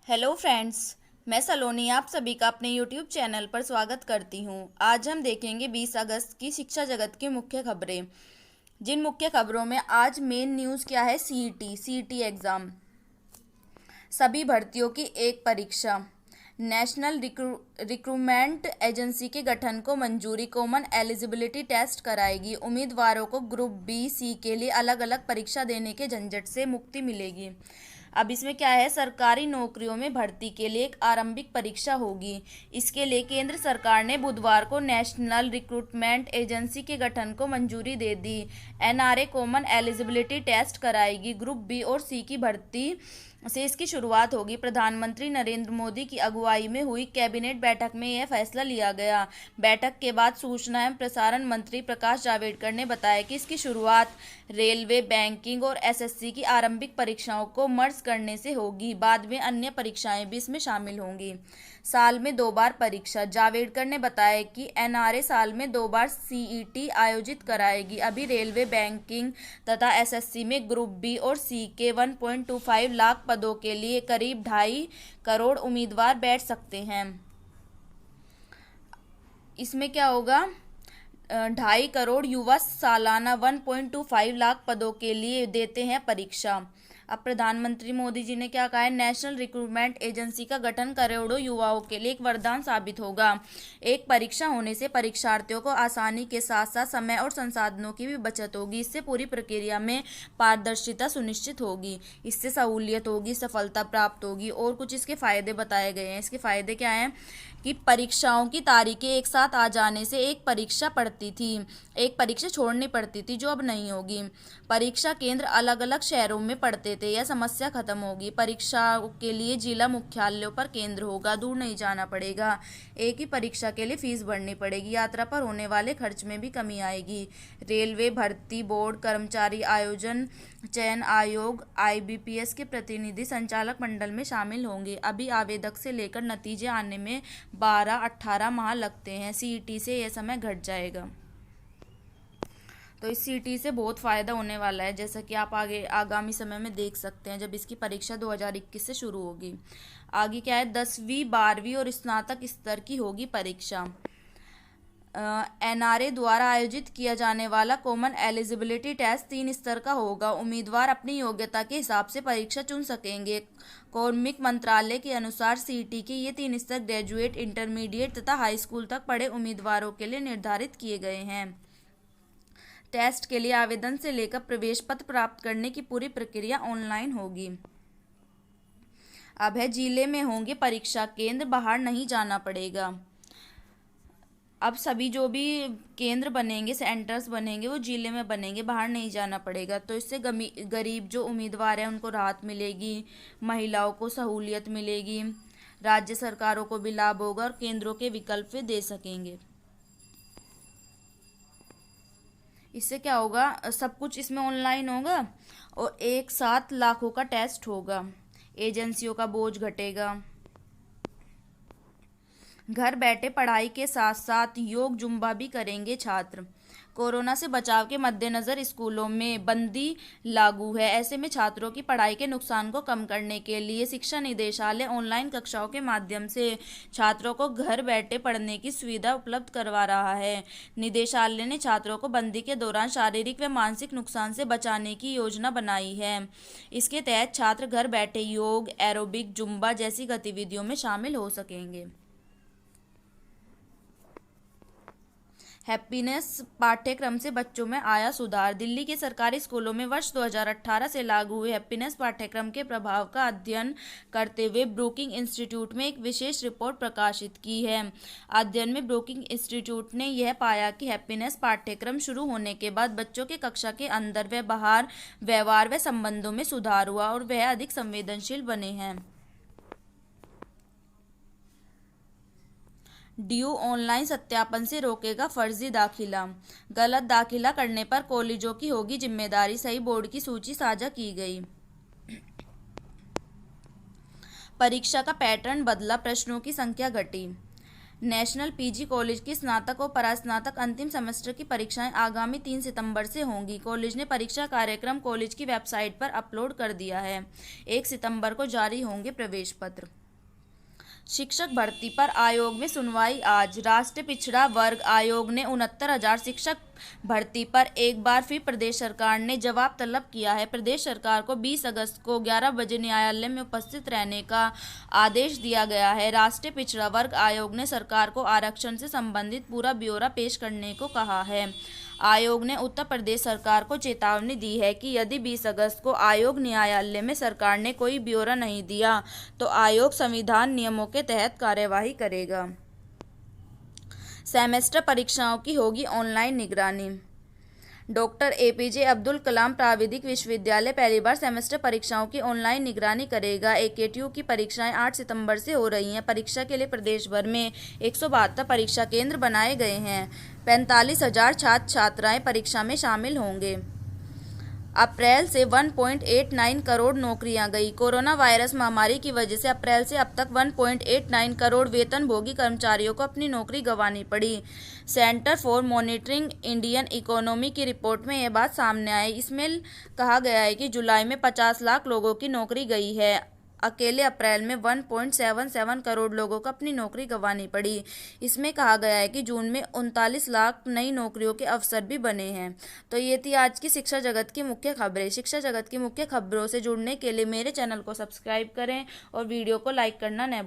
Hello friends. मैं सलोनी आप सभी का अपने यूट्यूब चैनल पर स्वागत करती हूं। आज हम देखेंगे 20 अगस्त की शिक्षा जगत की मुख्य खबरें। जिन मुख्य खबरों में आज मेन न्यूज़ क्या है, सीईटी एग्ज़ाम, सभी भर्तियों की एक परीक्षा, नेशनल रिक्रूटमेंट एजेंसी के गठन को मंजूरी, कॉमन एलिजिबिलिटी टेस्ट कराएगी, उम्मीदवारों को ग्रुप बी सी के लिए अलग अलग परीक्षा देने के झंझट से मुक्ति मिलेगी। अब इसमें क्या है, सरकारी नौकरियों में भर्ती के लिए एक आरंभिक परीक्षा होगी। इसके लिए केंद्र सरकार ने बुधवार को नेशनल रिक्रूटमेंट एजेंसी के गठन को मंजूरी दे दी। एनआरए कॉमन एलिजिबिलिटी टेस्ट कराएगी। ग्रुप बी और सी की भर्ती से इसकी शुरुआत होगी। प्रधानमंत्री नरेंद्र मोदी की अगुवाई में हुई कैबिनेट बैठक में यह फैसला लिया गया। बैठक के बाद सूचना एवं प्रसारण मंत्री प्रकाश जावड़ेकर ने बताया कि इसकी शुरुआत रेलवे, बैंकिंग और एसएससी की आरंभिक परीक्षाओं को मर्ज करने से होगी। बाद में अन्य परीक्षाएं भी इसमें शामिल होंगी। साल में 2 बार परीक्षा। जावड़ेकर ने बताया कि एनआरए साल में 2 बार सीईटी आयोजित कराएगी। अभी रेलवे, बैंकिंग तथा एसएससी में ग्रुप बी और सी के 1.25 लाख पदों के लिए करीब 2.5 करोड़ उम्मीदवार बैठ सकते हैं। इसमें क्या होगा, 2.5 करोड़ युवा सालाना 1.25 लाख पदों के लिए देते हैं परीक्षा। अब प्रधानमंत्री मोदी जी ने क्या कहा है, नेशनल रिक्रूटमेंट एजेंसी का गठन करोड़ों युवाओं के लिए एक वरदान साबित होगा। एक परीक्षा होने से परीक्षार्थियों को आसानी के साथ साथ समय और संसाधनों की भी बचत होगी। इससे पूरी प्रक्रिया में पारदर्शिता सुनिश्चित होगी। इससे सहूलियत होगी, सफलता प्राप्त होगी। और कुछ इसके फायदे बताए गए हैं। इसके फायदे क्या हैं कि परीक्षाओं की तारीखें एक साथ आ जाने से एक परीक्षा छोड़नी पड़ती थी, जो अब नहीं होगी। परीक्षा केंद्र अलग अलग शहरों में पड़ते थे, यह समस्या खत्म होगी। परीक्षा के लिए जिला मुख्यालयों पर केंद्र होगा, दूर नहीं जाना पड़ेगा। एक ही परीक्षा के लिए फीस भरनी पड़ेगी। यात्रा पर होने वाले खर्च में भी कमी आएगी। रेलवे भर्ती बोर्ड, कर्मचारी आयोजन चयन आयोग, आईबीपीएस के प्रतिनिधि संचालक मंडल में शामिल होंगे। अभी आवेदक से लेकर नतीजे आने में 12-18 माह लगते हैं। सीईटी से यह समय घट जाएगा। तो इस सीईटी से बहुत फ़ायदा होने वाला है, जैसा कि आप आगे आगामी समय में देख सकते हैं, जब इसकी परीक्षा 2021 से शुरू होगी। आगे क्या है, 10वीं 12वीं और स्नातक स्तर की होगी परीक्षा। एनआरए द्वारा आयोजित किया जाने वाला कॉमन एलिजिबिलिटी टेस्ट 3 स्तर का होगा। उम्मीदवार अपनी योग्यता के हिसाब से परीक्षा चुन सकेंगे। कार्मिक मंत्रालय के अनुसार सीईटी के ये 3 स्तर ग्रेजुएट, इंटरमीडिएट तथा हाई स्कूल तक पढ़े उम्मीदवारों के लिए निर्धारित किए गए हैं। टेस्ट के लिए आवेदन से लेकर प्रवेश पत्र प्राप्त करने की पूरी प्रक्रिया ऑनलाइन होगी। अब है, जिले में होंगे परीक्षा केंद्र, बाहर नहीं जाना पड़ेगा। अब सभी जो भी केंद्र बनेंगे, सेंटर्स बनेंगे, वो जिले में बनेंगे, बाहर नहीं जाना पड़ेगा। तो इससे गरीब जो उम्मीदवार हैं उनको राहत मिलेगी, महिलाओं को सहूलियत मिलेगी, राज्य सरकारों को भी लाभ होगा और केंद्रों के विकल्प वे दे सकेंगे। इससे क्या होगा, सब कुछ इसमें ऑनलाइन होगा और एक साथ लाखों का टेस्ट होगा। एजेंसियों का बोझ घटेगा। घर बैठे पढ़ाई के साथ साथ योग जुम्बा भी करेंगे छात्र। कोरोना से बचाव के मद्देनज़र स्कूलों में बंदी लागू है। ऐसे में छात्रों की पढ़ाई के नुकसान को कम करने के लिए शिक्षा निदेशालय ऑनलाइन कक्षाओं के माध्यम से छात्रों को घर बैठे पढ़ने की सुविधा उपलब्ध करवा रहा है। निदेशालय ने छात्रों को बंदी के दौरान शारीरिक व मानसिक नुकसान से बचाने की योजना बनाई है। इसके तहत छात्र घर बैठे योग, एरोबिक, जुम्बा जैसी गतिविधियों में शामिल हो सकेंगे। हैप्पीनेस पाठ्यक्रम से बच्चों में आया सुधार। दिल्ली के सरकारी स्कूलों में वर्ष 2018 से लागू हुए हैप्पीनेस पाठ्यक्रम के प्रभाव का अध्ययन करते हुए ब्रूकिंग इंस्टीट्यूट में एक विशेष रिपोर्ट प्रकाशित की है। अध्ययन में ब्रूकिंग इंस्टीट्यूट ने यह पाया कि हैप्पीनेस पाठ्यक्रम शुरू होने के बाद बच्चों के कक्षा के अंदर व बाहर व्यवहार व संबंधों में सुधार हुआ और वह अधिक संवेदनशील बने हैं। डीयू ऑनलाइन सत्यापन से रोकेगा फर्जी दाखिला। गलत दाखिला करने पर कॉलेजों की होगी जिम्मेदारी। सही बोर्ड की सूची साझा की गई। परीक्षा का पैटर्न बदला, प्रश्नों की संख्या घटी। नेशनल पीजी कॉलेज की स्नातक और परास्नातक अंतिम सेमेस्टर की परीक्षाएं आगामी 3 सितंबर से होंगी। कॉलेज ने परीक्षा कार्यक्रम कॉलेज की वेबसाइट पर अपलोड कर दिया है। 1 सितंबर को जारी होंगे प्रवेश पत्र। शिक्षक भर्ती पर आयोग में सुनवाई आज। राष्ट्रीय पिछड़ा वर्ग आयोग ने 69,000 शिक्षक भर्ती पर एक बार फिर प्रदेश सरकार ने जवाब तलब किया है। प्रदेश सरकार को 20 अगस्त को 11 बजे न्यायालय में उपस्थित रहने का आदेश दिया गया है। राष्ट्रीय पिछड़ा वर्ग आयोग ने सरकार को आरक्षण से संबंधित पूरा ब्यौरा पेश करने को कहा है। आयोग ने उत्तर प्रदेश सरकार को चेतावनी दी है कि यदि 20 अगस्त को आयोग न्यायालय में सरकार ने कोई ब्यौरा नहीं दिया तो आयोग संविधान नियमों के तहत कार्यवाही करेगा। सेमेस्टर परीक्षाओं की होगी ऑनलाइन निगरानी। डॉक्टर एपीजे अब्दुल कलाम प्राविधिक विश्वविद्यालय पहली बार सेमेस्टर परीक्षाओं की ऑनलाइन निगरानी करेगा। एकेटीयू की परीक्षाएं 8 सितंबर से हो रही हैं। परीक्षा के लिए प्रदेश भर में 172 परीक्षा केंद्र बनाए गए हैं। 45,000 छात्र छात्राएं परीक्षा में शामिल होंगे। अप्रैल से 1.89 करोड़ नौकरियां गई। कोरोना वायरस महामारी की वजह से अप्रैल से अब तक 1.89 करोड़ वेतनभोगी कर्मचारियों को अपनी नौकरी गंवानी पड़ी। Centre for monitoring Indian economy की रिपोर्ट में यह बात सामने आई। इसमें कहा गया है कि जुलाई में 50 लाख लोगों की नौकरी गई है। अकेले अप्रैल में 1.77 करोड़ लोगों को अपनी नौकरी गंवानी पड़ी। इसमें कहा गया है कि जून में 39 लाख नई नौकरियों के अवसर भी बने हैं। तो ये थी आज की शिक्षा जगत की मुख्य खबरें। शिक्षा जगत की मुख्य खबरों से जुड़ने के लिए मेरे चैनल को सब्सक्राइब करें और वीडियो को लाइक करना न